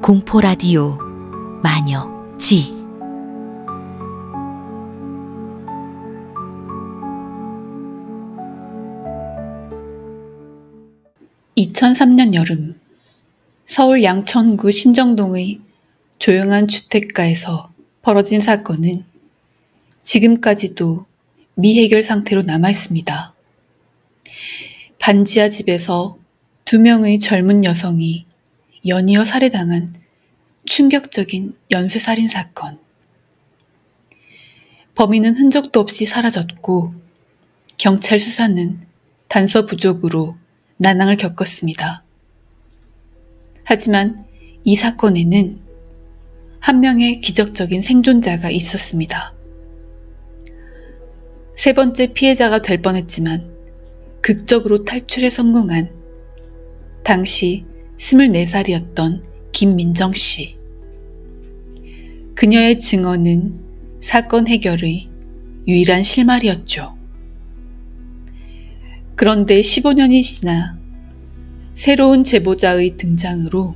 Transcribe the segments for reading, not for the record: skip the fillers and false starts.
공포라디오 마녀 지 2003년 여름, 서울 양천구 신정동의 조용한 주택가에서 벌어진 사건은 지금까지도 미해결 상태로 남아있습니다. 반지하 집에서 2명의 젊은 여성이 연이어 살해당한 충격적인 연쇄살인 사건. 범인은 흔적도 없이 사라졌고 경찰 수사는 단서 부족으로 난항을 겪었습니다. 하지만 이 사건에는 한 명의 기적적인 생존자가 있었습니다. 세 번째 피해자가 될 뻔했지만 극적으로 탈출에 성공한 당시 24살이었던 김민정 씨. 그녀의 증언은 사건 해결의 유일한 실마리였죠. 그런데 15년이 지나 새로운 제보자의 등장으로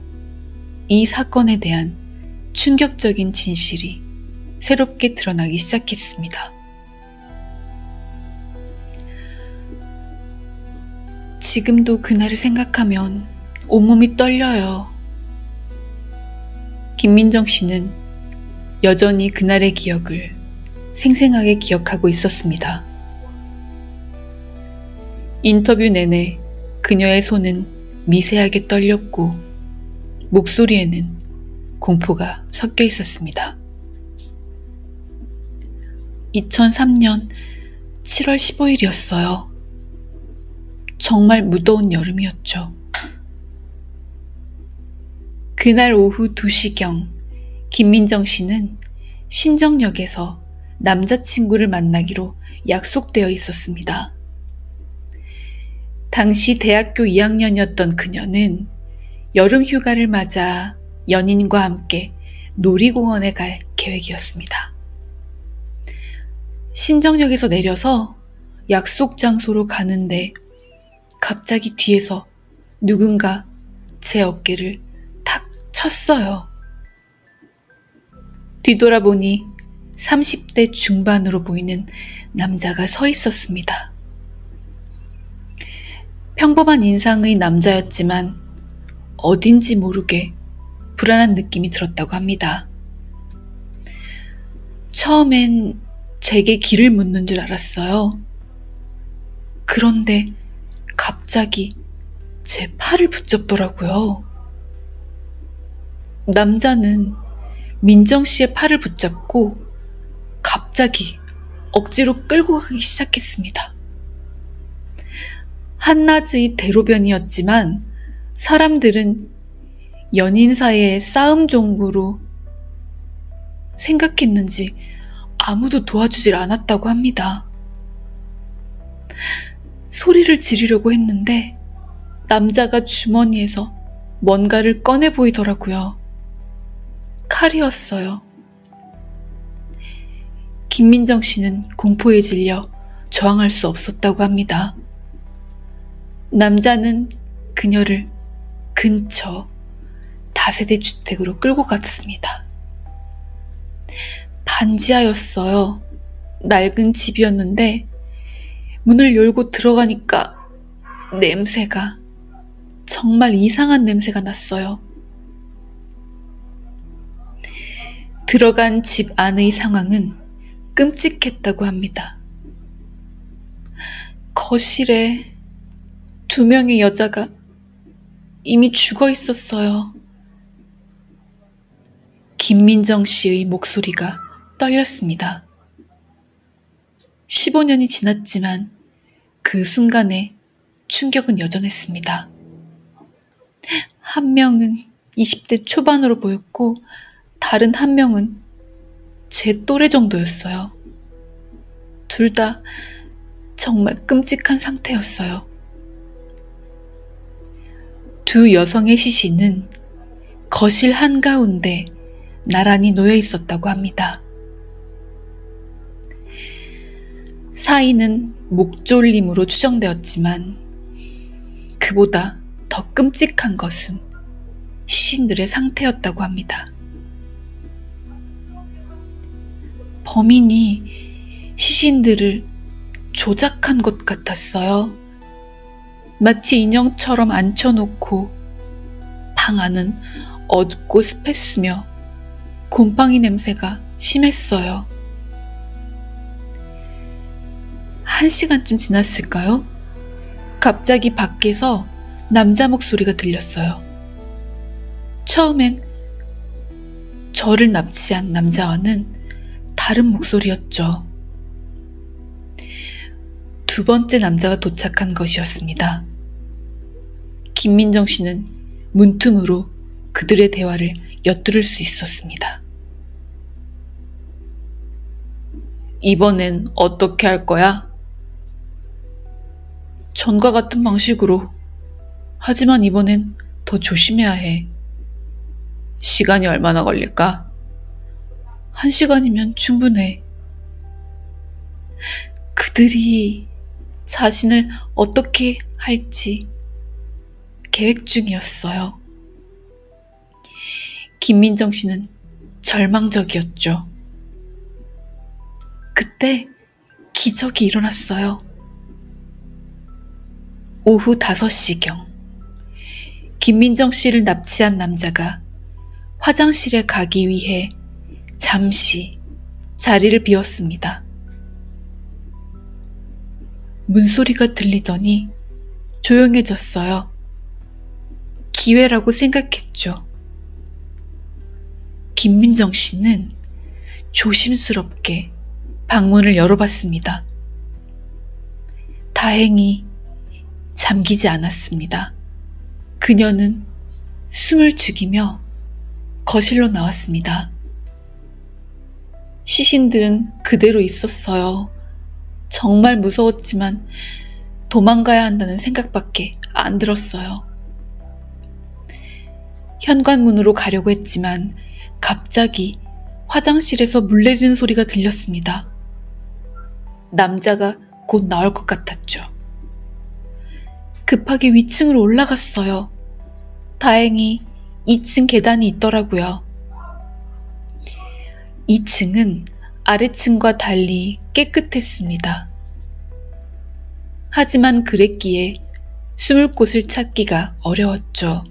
이 사건에 대한 충격적인 진실이 새롭게 드러나기 시작했습니다. 지금도 그날을 생각하면 온몸이 떨려요. 김민정 씨는 여전히 그날의 기억을 생생하게 기억하고 있었습니다. 인터뷰 내내 그녀의 손은 미세하게 떨렸고 목소리에는 공포가 섞여 있었습니다. 2003년 7월 15일이었어요. 정말 무더운 여름이었죠. 그날 오후 2시경 김민정 씨는 신정역에서 남자친구를 만나기로 약속되어 있었습니다. 당시 대학교 2학년이었던 그녀는 여름 휴가를 맞아 연인과 함께 놀이공원에 갈 계획이었습니다. 신정역에서 내려서 약속 장소로 가는데 갑자기 뒤에서 누군가 제 어깨를 탁 쳤어요. 뒤돌아보니 30대 중반으로 보이는 남자가 서 있었습니다. 평범한 인상의 남자였지만 어딘지 모르게 불안한 느낌이 들었다고 합니다. 처음엔 제게 길을 묻는 줄 알았어요. 그런데 갑자기 제 팔을 붙잡더라고요. 남자는 민정 씨의 팔을 붙잡고 갑자기 억지로 끌고 가기 시작했습니다. 한낮의 대로변이었지만 사람들은 연인 사이의 싸움 정도로 생각했는지 아무도 도와주질 않았다고 합니다. 소리를 지르려고 했는데 남자가 주머니에서 뭔가를 꺼내 보이더라고요. 칼이었어요. 김민정 씨는 공포에 질려 저항할 수 없었다고 합니다. 남자는 그녀를 근처 다세대 주택으로 끌고 갔습니다. 반지하였어요. 낡은 집이었는데 문을 열고 들어가니까 냄새가, 정말 이상한 냄새가 났어요. 들어간 집 안의 상황은 끔찍했다고 합니다. 거실에 2명의 여자가 이미 죽어 있었어요. 김민정 씨의 목소리가 떨렸습니다. 15년이 지났지만 그 순간에 충격은 여전했습니다. 한 명은 20대 초반으로 보였고 다른 한 명은 제 또래 정도였어요. 둘 다 정말 끔찍한 상태였어요. 두 여성의 시신은 거실 한가운데 나란히 놓여 있었다고 합니다. 사인은 목졸림으로 추정되었지만 그보다 더 끔찍한 것은 시신들의 상태였다고 합니다. 범인이 시신들을 조작한 것 같았어요. 마치 인형처럼 앉혀놓고 방 안은 어둡고 습했으며 곰팡이 냄새가 심했어요. 1시간쯤 지났을까요? 갑자기 밖에서 남자 목소리가 들렸어요. 처음엔 저를 납치한 남자와는 다른 목소리였죠. 두 번째 남자가 도착한 것이었습니다. 김민정 씨는 문틈으로 그들의 대화를 엿들을 수 있었습니다. 이번엔 어떻게 할 거야? 전과 같은 방식으로. 하지만 이번엔 더 조심해야 해. 시간이 얼마나 걸릴까? 1시간이면 충분해. 그들이 자신을 어떻게 할지 계획 중이었어요. 김민정 씨는 절망적이었죠. 그때 기적이 일어났어요. 오후 5시경 김민정 씨를 납치한 남자가 화장실에 가기 위해 잠시 자리를 비웠습니다. 문소리가 들리더니 조용해졌어요. 기회라고 생각했죠. 김민정 씨는 조심스럽게 방문을 열어봤습니다. 다행히 잠기지 않았습니다. 그녀는 숨을 죽이며 거실로 나왔습니다. 시신들은 그대로 있었어요. 정말 무서웠지만 도망가야 한다는 생각밖에 안 들었어요. 현관문으로 가려고 했지만 갑자기 화장실에서 물 내리는 소리가 들렸습니다. 남자가 곧 나올 것 같았죠. 급하게 위층으로 올라갔어요. 다행히 2층 계단이 있더라고요. 2층은 아래층과 달리 깨끗했습니다. 하지만 그랬기에 숨을 곳을 찾기가 어려웠죠.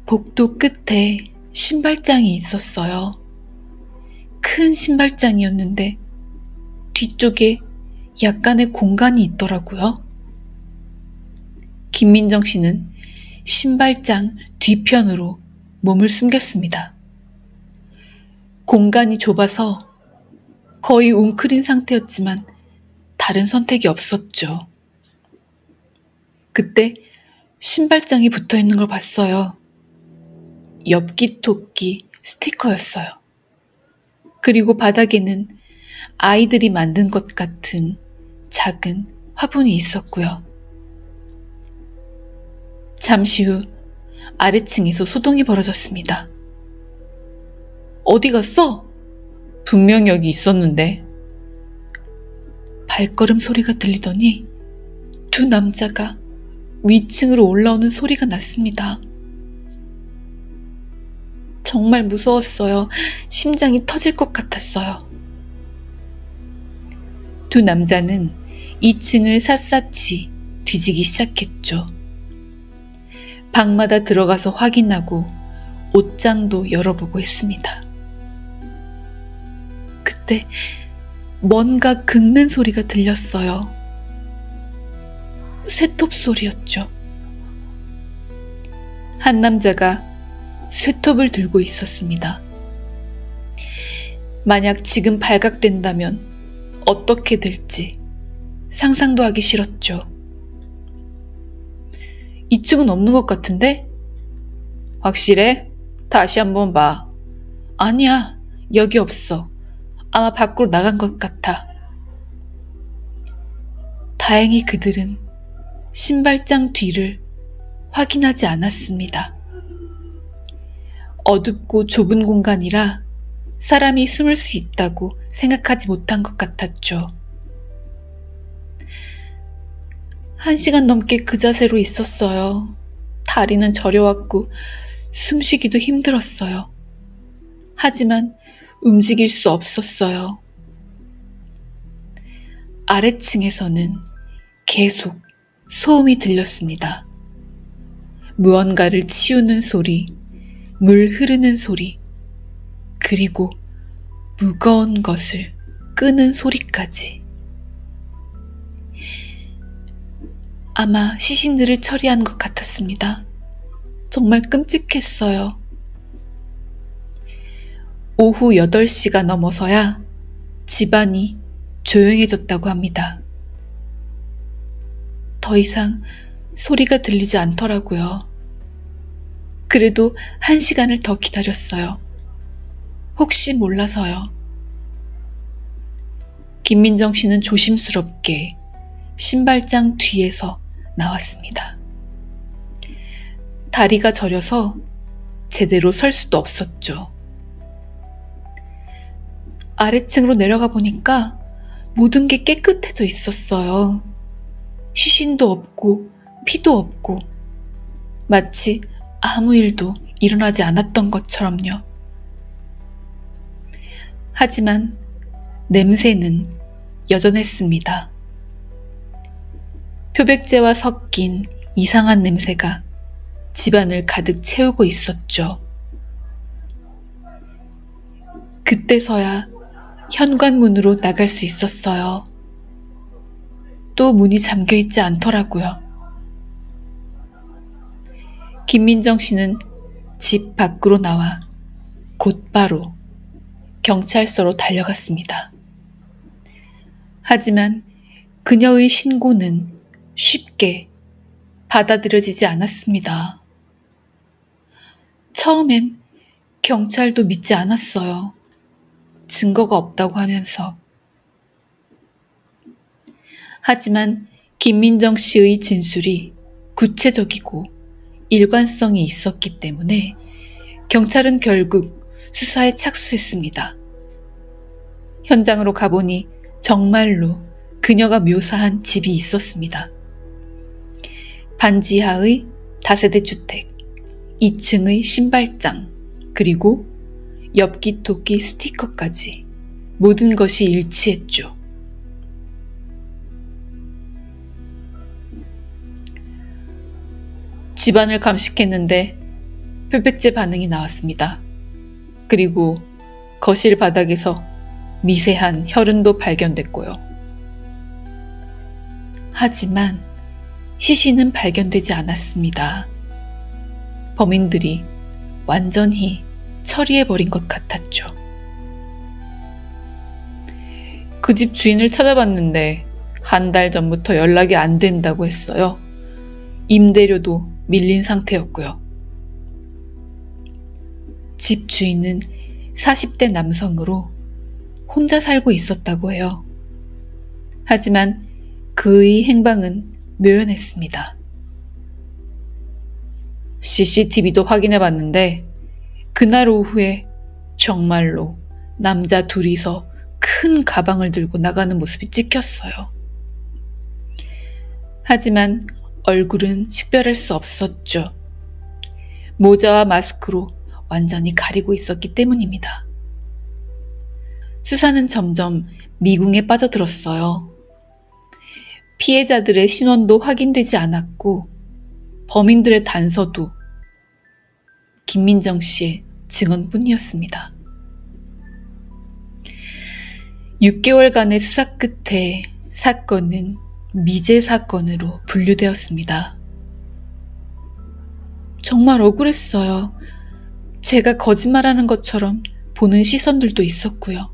복도 끝에 신발장이 있었어요. 큰 신발장이었는데 뒤쪽에 약간의 공간이 있더라고요. 김민정 씨는 신발장 뒤편으로 몸을 숨겼습니다. 공간이 좁아서 거의 웅크린 상태였지만 다른 선택이 없었죠. 그때 신발장이 붙어있는 걸 봤어요. 엽기토끼 스티커였어요. 그리고 바닥에는 아이들이 만든 것 같은 작은 화분이 있었고요. 잠시 후 아래층에서 소동이 벌어졌습니다. 어디 갔어? 분명 여기 있었는데. 발걸음 소리가 들리더니 두 남자가 위층으로 올라오는 소리가 났습니다. 정말 무서웠어요. 심장이 터질 것 같았어요. 두 남자는 2층을 샅샅이 뒤지기 시작했죠. 방마다 들어가서 확인하고 옷장도 열어보고 했습니다. 그때 뭔가 긁는 소리가 들렸어요. 쇠톱 소리였죠. 한 남자가 쇠톱을 들고 있었습니다. 만약 지금 발각된다면 어떻게 될지 상상도 하기 싫었죠. 2층은 없는 것 같은데? 확실해? 다시 한번 봐. 아니야, 여기 없어. 아마 밖으로 나간 것 같아. 다행히 그들은 신발장 뒤를 확인하지 않았습니다. 어둡고 좁은 공간이라 사람이 숨을 수 있다고 생각하지 못한 것 같았죠. 1시간 넘게 그 자세로 있었어요. 다리는 저려왔고 숨쉬기도 힘들었어요. 하지만 움직일 수 없었어요. 아래층에서는 계속 소음이 들렸습니다. 무언가를 치우는 소리, 물 흐르는 소리, 그리고 무거운 것을 끄는 소리까지. 아마 시신들을 처리한 것 같았습니다. 정말 끔찍했어요. 오후 8시가 넘어서야 집안이 조용해졌다고 합니다. 더 이상 소리가 들리지 않더라고요. 그래도 1시간을 더 기다렸어요. 혹시 몰라서요. 김민정 씨는 조심스럽게 신발장 뒤에서 나왔습니다. 다리가 저려서 제대로 설 수도 없었죠. 아래층으로 내려가 보니까 모든 게 깨끗해져 있었어요. 시신도 없고 피도 없고 마치 아무 일도 일어나지 않았던 것처럼요. 하지만 냄새는 여전했습니다. 표백제와 섞인 이상한 냄새가 집안을 가득 채우고 있었죠. 그때서야 현관문으로 나갈 수 있었어요. 또 문이 잠겨 있지 않더라고요. 김민정 씨는 집 밖으로 나와 곧바로 경찰서로 달려갔습니다. 하지만 그녀의 신고는 쉽게 받아들여지지 않았습니다. 처음엔 경찰도 믿지 않았어요. 증거가 없다고 하면서. 하지만 김민정 씨의 진술이 구체적이고 일관성이 있었기 때문에 경찰은 결국 수사에 착수했습니다. 현장으로 가보니 정말로 그녀가 묘사한 집이 있었습니다. 반지하의 다세대 주택, 2층의 신발장, 그리고 엽기 토끼 스티커까지 모든 것이 일치했죠. 집안을 감식했는데 표백제 반응이 나왔습니다. 그리고 거실 바닥에서 미세한 혈흔도 발견됐고요. 하지만 시신은 발견되지 않았습니다. 범인들이 완전히 처리해버린 것 같았죠. 그 집 주인을 찾아봤는데 1달 전부터 연락이 안 된다고 했어요. 임대료도 밀린 상태였고요. 집 주인은 40대 남성으로 혼자 살고 있었다고 해요. 하지만 그의 행방은 묘연했습니다. CCTV도 확인해봤는데 그날 오후에 정말로 남자 둘이서 큰 가방을 들고 나가는 모습이 찍혔어요. 하지만 얼굴은 식별할 수 없었죠. 모자와 마스크로 완전히 가리고 있었기 때문입니다. 수사는 점점 미궁에 빠져들었어요. 피해자들의 신원도 확인되지 않았고 범인들의 단서도 김민정 씨의 증언뿐이었습니다. 6개월간의 수사 끝에 사건은 미제 사건으로 분류되었습니다. 정말 억울했어요. 제가 거짓말하는 것처럼 보는 시선들도 있었고요.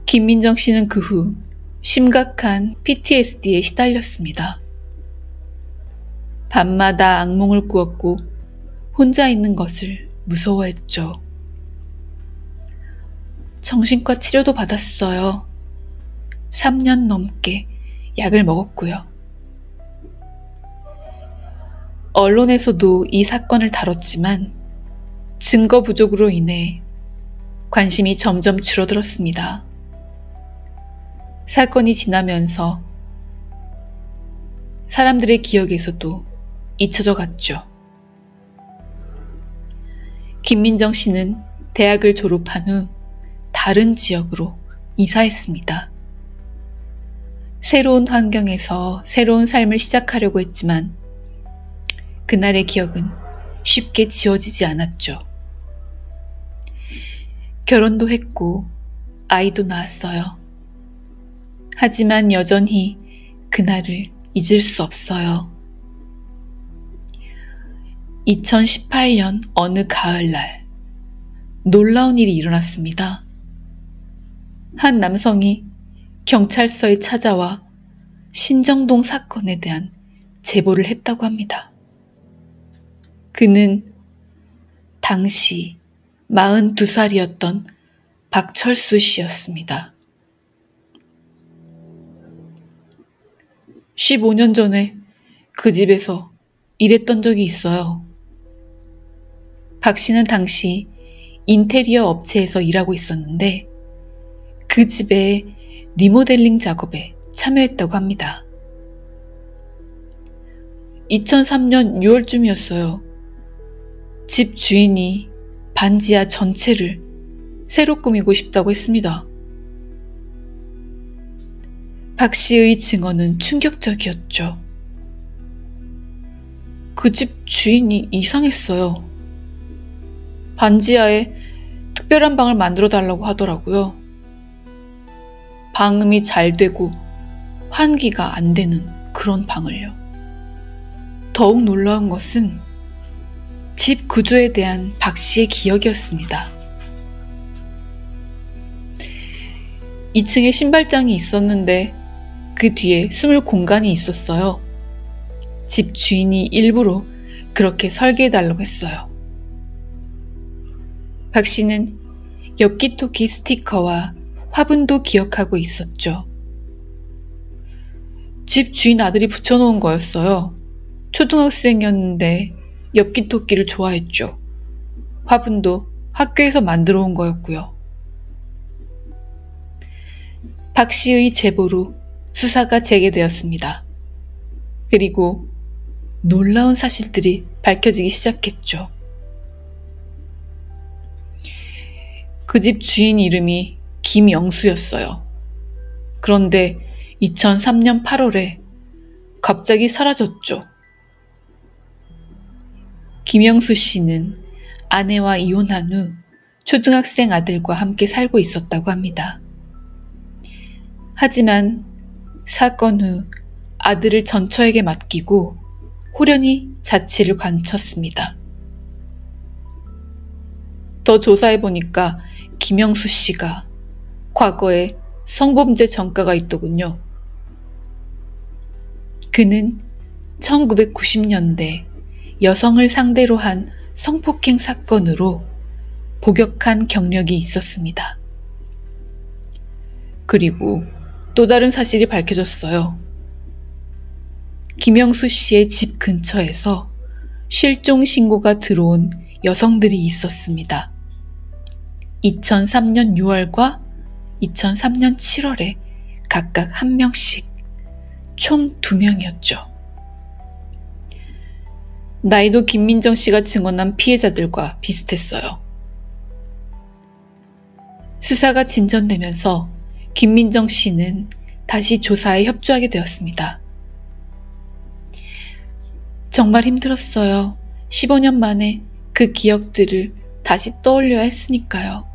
김민정 씨는 그 후 심각한 PTSD에 시달렸습니다. 밤마다 악몽을 꾸었고 혼자 있는 것을 무서워했죠. 정신과 치료도 받았어요. 3년 넘게 약을 먹었고요. 언론에서도 이 사건을 다뤘지만 증거 부족으로 인해 관심이 점점 줄어들었습니다. 사건이 지나면서 사람들의 기억에서도 잊혀져 갔죠. 김민정 씨는 대학을 졸업한 후 다른 지역으로 이사했습니다. 새로운 환경에서 새로운 삶을 시작하려고 했지만 그날의 기억은 쉽게 지워지지 않았죠. 결혼도 했고 아이도 낳았어요. 하지만 여전히 그날을 잊을 수 없어요. 2018년 어느 가을날 놀라운 일이 일어났습니다. 한 남성이 경찰서에 찾아와 신정동 사건에 대한 제보를 했다고 합니다. 그는 당시 42살이었던 박철수 씨였습니다. 15년 전에 그 집에서 일했던 적이 있어요. 박 씨는 당시 인테리어 업체에서 일하고 있었는데 그 집의 리모델링 작업에 참여했다고 합니다. 2003년 6월쯤이었어요. 집 주인이 반지하 전체를 새로 꾸미고 싶다고 했습니다. 박 씨의 증언은 충격적이었죠. 그 집 주인이 이상했어요. 반지하에 특별한 방을 만들어 달라고 하더라고요. 방음이 잘 되고 환기가 안 되는 그런 방을요. 더욱 놀라운 것은 집 구조에 대한 박 씨의 기억이었습니다. 2층에 신발장이 있었는데 그 뒤에 숨을 공간이 있었어요. 집 주인이 일부러 그렇게 설계해달라고 했어요. 박 씨는 엽기토끼 스티커와 화분도 기억하고 있었죠. 집 주인 아들이 붙여놓은 거였어요. 초등학생이었는데 엽기토끼를 좋아했죠. 화분도 학교에서 만들어 온 거였고요. 박 씨의 제보로 수사가 재개되었습니다. 그리고 놀라운 사실들이 밝혀지기 시작했죠. 그 집 주인 이름이 김영수였어요. 그런데 2003년 8월에 갑자기 사라졌죠. 김영수 씨는 아내와 이혼한 후 초등학생 아들과 함께 살고 있었다고 합니다. 하지만 사건 후 아들을 전처에게 맡기고 호련히 자취를 감췄습니다. 더 조사해보니까 김영수 씨가 과거에 성범죄 전과가 있더군요. 그는 1990년대 여성을 상대로 한 성폭행 사건으로 복역한 경력이 있었습니다. 그리고 또 다른 사실이 밝혀졌어요. 김영수 씨의 집 근처에서 실종 신고가 들어온 여성들이 있었습니다. 2003년 6월과 2003년 7월에 각각 한 명씩 총 2명이었죠. 나이도 김민정 씨가 증언한 피해자들과 비슷했어요. 수사가 진전되면서 김민정 씨는 다시 조사에 협조하게 되었습니다. 정말 힘들었어요. 15년 만에 그 기억들을 다시 떠올려야 했으니까요.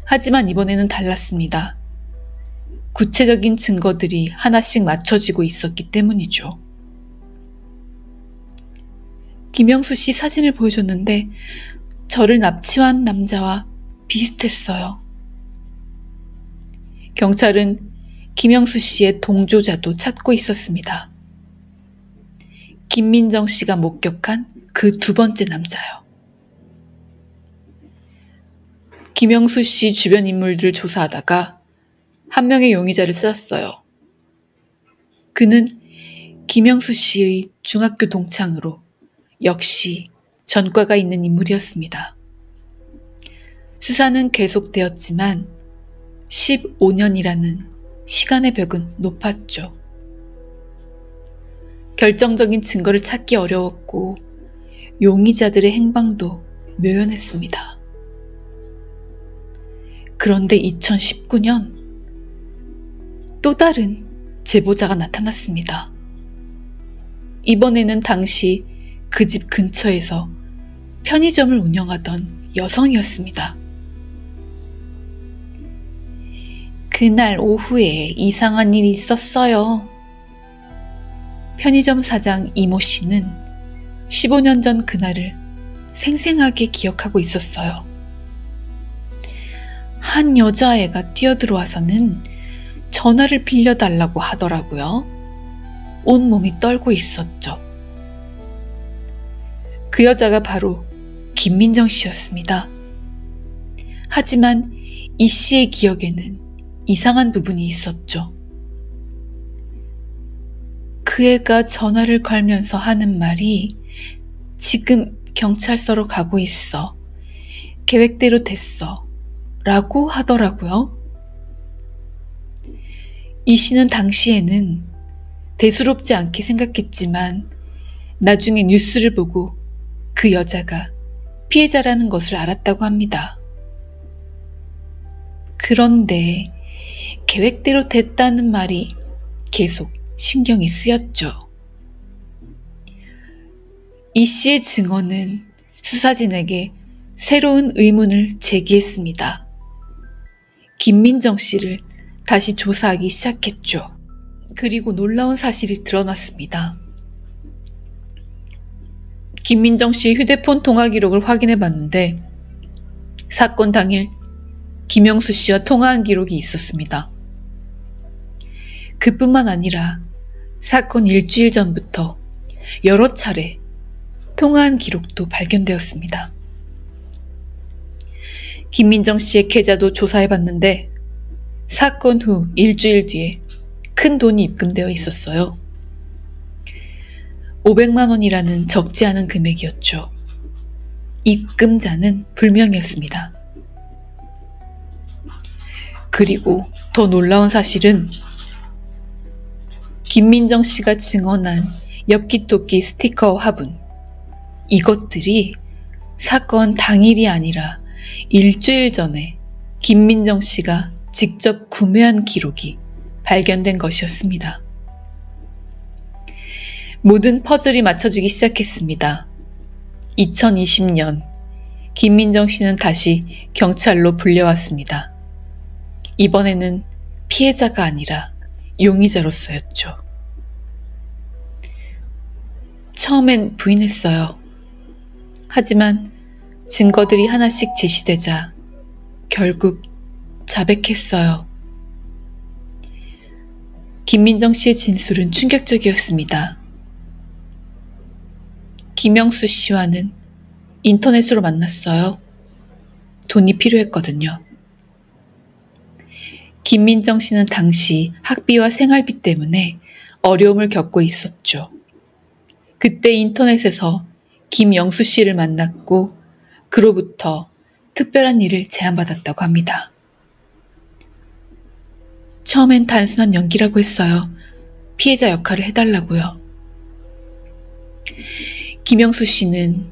하지만 이번에는 달랐습니다. 구체적인 증거들이 하나씩 맞춰지고 있었기 때문이죠. 김영수 씨 사진을 보여줬는데 저를 납치한 남자와 비슷했어요. 경찰은 김영수 씨의 동조자도 찾고 있었습니다. 김민정 씨가 목격한 그 2번째 남자요. 김영수 씨 주변 인물들을 조사하다가 한 명의 용의자를 찾았어요. 그는 김영수 씨의 중학교 동창으로 역시 전과가 있는 인물이었습니다. 수사는 계속되었지만 15년이라는 시간의 벽은 높았죠. 결정적인 증거를 찾기 어려웠고 용의자들의 행방도 묘연했습니다. 그런데 2019년 또 다른 제보자가 나타났습니다. 이번에는 당시 그 집 근처에서 편의점을 운영하던 여성이었습니다. 그날 오후에 이상한 일이 있었어요. 편의점 사장 이모 씨는 15년 전 그날을 생생하게 기억하고 있었어요. 한 여자애가 뛰어들어와서는 전화를 빌려달라고 하더라고요. 온몸이 떨고 있었죠. 그 여자가 바로 김민정 씨였습니다. 하지만 이 씨의 기억에는 이상한 부분이 있었죠. 그 애가 전화를 걸면서 하는 말이 지금 경찰서로 가고 있어. 계획대로 됐어. 라고 하더라고요. 이 씨는 당시에는 대수롭지 않게 생각했지만 나중에 뉴스를 보고 그 여자가 피해자라는 것을 알았다고 합니다. 그런데 계획대로 됐다는 말이 계속 신경이 쓰였죠. 이 씨의 증언은 수사진에게 새로운 의문을 제기했습니다. 김민정 씨를 다시 조사하기 시작했죠. 그리고 놀라운 사실이 드러났습니다. 김민정 씨의 휴대폰 통화 기록을 확인해 봤는데 사건 당일 김영수 씨와 통화한 기록이 있었습니다. 그뿐만 아니라 사건 일주일 전부터 여러 차례 통화한 기록도 발견되었습니다. 김민정 씨의 계좌도 조사해 봤는데 사건 후 일주일 뒤에 큰 돈이 입금되어 있었어요. 500만 원이라는 적지 않은 금액이었죠. 입금자는 불명이었습니다. 그리고 더 놀라운 사실은 김민정 씨가 증언한 엽기토끼 스티커 화분, 이것들이 사건 당일이 아니라 일주일 전에 김민정 씨가 직접 구매한 기록이 발견된 것이었습니다. 모든 퍼즐이 맞춰지기 시작했습니다. 2020년 김민정 씨는 다시 경찰로 불려왔습니다. 이번에는 피해자가 아니라 용의자로서였죠. 처음엔 부인했어요. 하지만 증거들이 하나씩 제시되자 결국 자백했어요. 김민정 씨의 진술은 충격적이었습니다. 김영수 씨와는 인터넷으로 만났어요. 돈이 필요했거든요. 김민정 씨는 당시 학비와 생활비 때문에 어려움을 겪고 있었죠. 그때 인터넷에서 김영수 씨를 만났고 그로부터 특별한 일을 제안받았다고 합니다. 처음엔 단순한 연기라고 했어요. 피해자 역할을 해달라고요. 김영수 씨는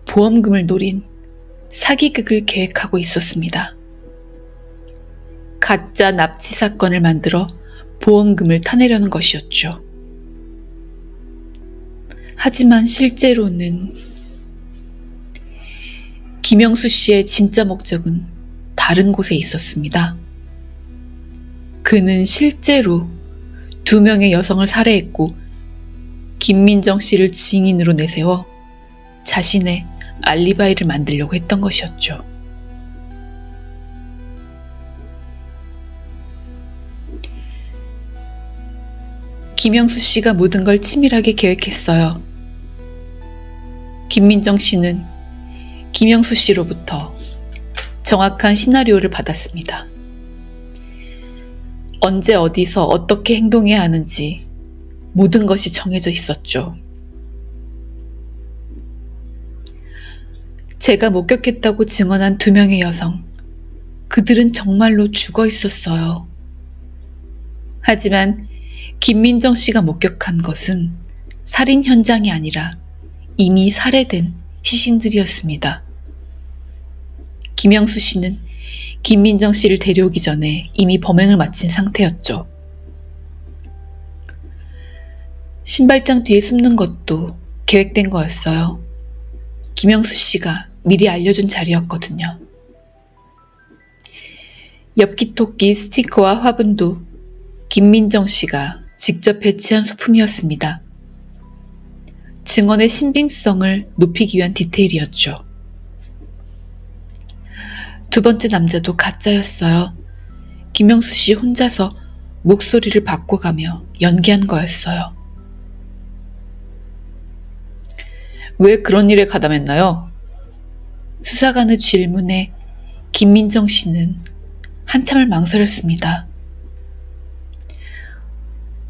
보험금을 노린 사기극을 계획하고 있었습니다. 가짜 납치 사건을 만들어 보험금을 타내려는 것이었죠. 하지만 실제로는 김영수 씨의 진짜 목적은 다른 곳에 있었습니다. 그는 실제로 2명의 여성을 살해했고 김민정 씨를 증인으로 내세워 자신의 알리바이를 만들려고 했던 것이었죠. 김영수 씨가 모든 걸 치밀하게 계획했어요. 김민정 씨는 김영수 씨로부터 정확한 시나리오를 받았습니다. 언제 어디서 어떻게 행동해야 하는지 모든 것이 정해져 있었죠. 제가 목격했다고 증언한 2명의 여성, 그들은 정말로 죽어 있었어요. 하지만 김민정 씨가 목격한 것은 살인 현장이 아니라 이미 살해된 시신들이었습니다. 김영수 씨는 김민정 씨를 데려오기 전에 이미 범행을 마친 상태였죠. 신발장 뒤에 숨는 것도 계획된 거였어요. 김영수 씨가 미리 알려준 자리였거든요. 엽기토끼 스티커와 화분도 김민정 씨가 직접 배치한 소품이었습니다. 증언의 신빙성을 높이기 위한 디테일이었죠. 두 번째 남자도 가짜였어요. 김영수 씨 혼자서 목소리를 바꿔가며 연기한 거였어요. 왜 그런 일에 가담했나요? 수사관의 질문에 김민정 씨는 한참을 망설였습니다.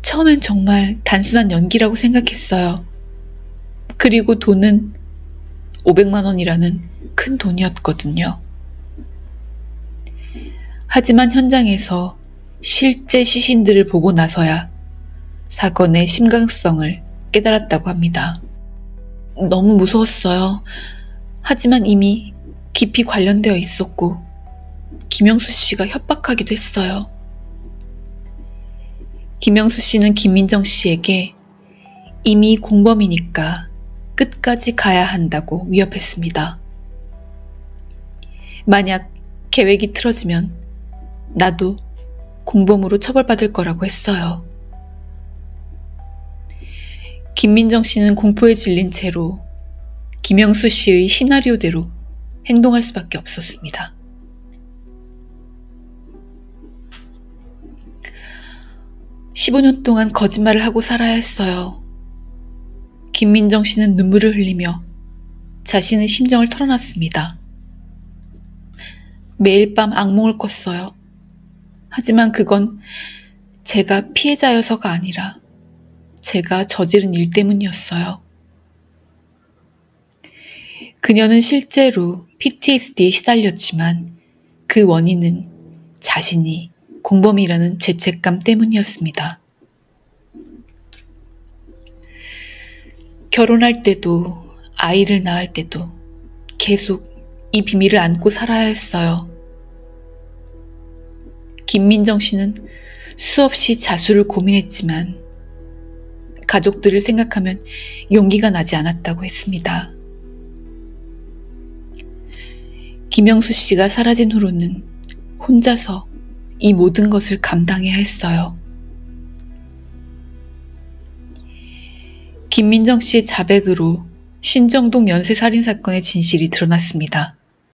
처음엔 정말 단순한 연기라고 생각했어요. 그리고 돈은 500만 원이라는 큰 돈이었거든요. 하지만 현장에서 실제 시신들을 보고 나서야 사건의 심각성을 깨달았다고 합니다. 너무 무서웠어요. 하지만 이미 깊이 관련되어 있었고 김영수 씨가 협박하기도 했어요. 김영수 씨는 김민정 씨에게 이미 공범이니까 끝까지 가야 한다고 위협했습니다. 만약 계획이 틀어지면 나도 공범으로 처벌받을 거라고 했어요. 김민정 씨는 공포에 질린 채로 김영수 씨의 시나리오대로 행동할 수밖에 없었습니다. 15년 동안 거짓말을 하고 살아야 했어요. 김민정 씨는 눈물을 흘리며 자신의 심정을 털어놨습니다. 매일 밤 악몽을 꿨어요. 하지만 그건 제가 피해자여서가 아니라 제가 저지른 일 때문이었어요. 그녀는 실제로 PTSD에 시달렸지만 그 원인은 자신이 공범이라는 죄책감 때문이었습니다. 결혼할 때도 아이를 낳을 때도 계속 이 비밀을 안고 살아야 했어요. 김민정 씨는 수없이 자수를 고민했지만 가족들을 생각하면 용기가 나지 않았다고 했습니다. 김영수 씨가 사라진 후로는 혼자서 이 모든 것을 감당해야 했어요. 김민정 씨의 자백으로 신정동 연쇄살인 사건의 진실이 드러났습니다.